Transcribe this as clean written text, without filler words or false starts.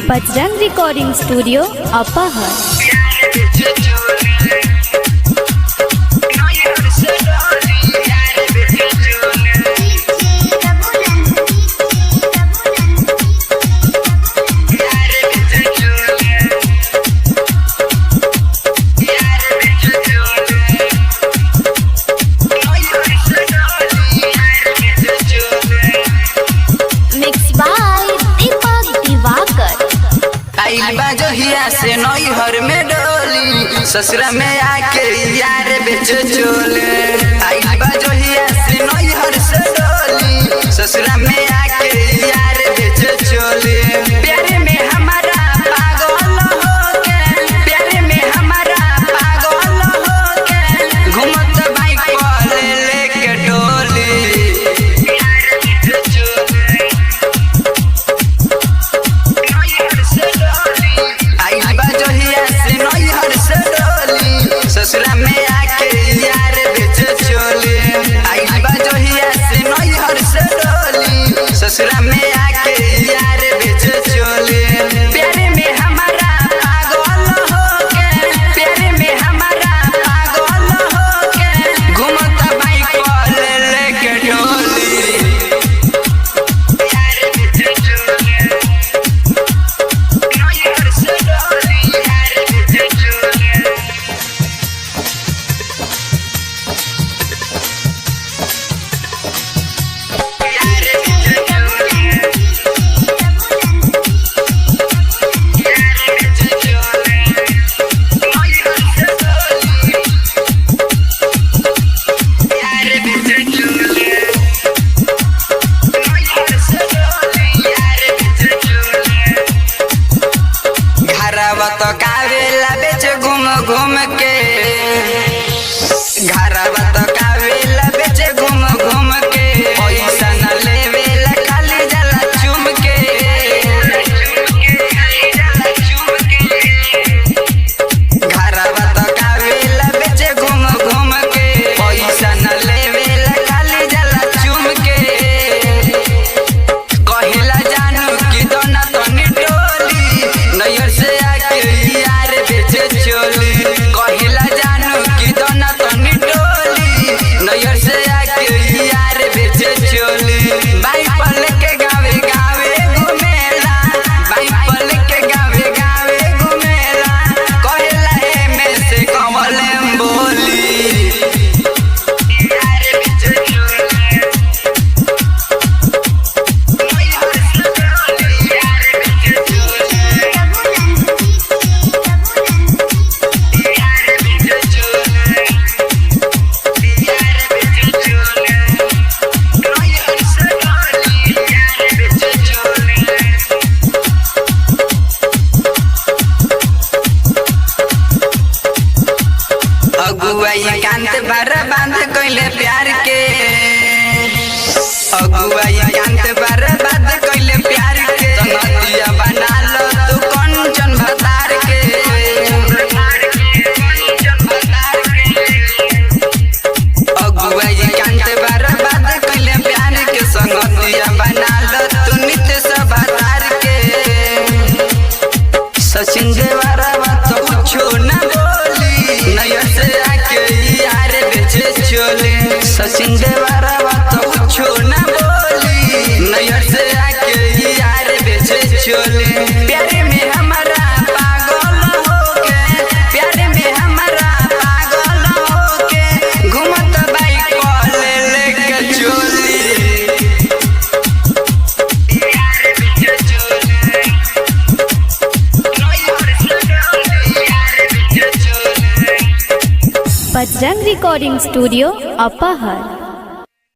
Bajrang recording studio अपाहर। जोहिया से नैहर में डोली ससुरा में आके यार बेच चोले। आई बा जोहिया से नैहर से डोली ससुरा में आके यार बेच चोले। प्यारे में हमारा पागल होके, प्यारे में हमारा पागल होके घूमत बाइक पर लेके डोली। ससुरा में आके यार बेच चोले। आई बा जोहिया से नैहर से डोली ससुरा में आके यार बेच चोले। प्यारे में हमारा पागल होके, प्यारे में हमारा पागल होके घूमता बाइक पर लेके डोली। तो कावेला बेच घूम घूम के, घरवा तो कावेला बेच घूम घूम के पैसा न लेवेला खाली जाला चुम के। घरवा तो कावेला बेच घूम घूम के पैसा न लेवेला खाली जाला चुम के। कहेला जानू की दोना तनी टोली नैहर से यार बेच चोली। कहिला जानू की दोना तनी टोली नैहर से आके यार बेच चोली। बाइक पर लेके गावे गावे घूमेला, बाइक पर लेके गावे गावे घूमेला कहिला एमे से कमलेम बोली। अगुआई कांत बारा बांध कइले प्यार के, अगुआई कांत बारा बांध कइले प्यार के। नदिया बना लो तू कंचन भतार के, अगुआई कांत बारा बांध कइले प्यार के। संगतिया बना लो तू नित्य सब भतार के। सचिन देवारा तो कुछो ना बोली नैहर से यार बेच चोले। सचिन देवारा तो कुछो ना बोली नैहर से आके यार बेच चोले। प्यारे में हमारा पागल होके, प्यारे में हमारा पागल होके घूमत बाइक पर लेके चोली। Bajrang recording studio अपाहर।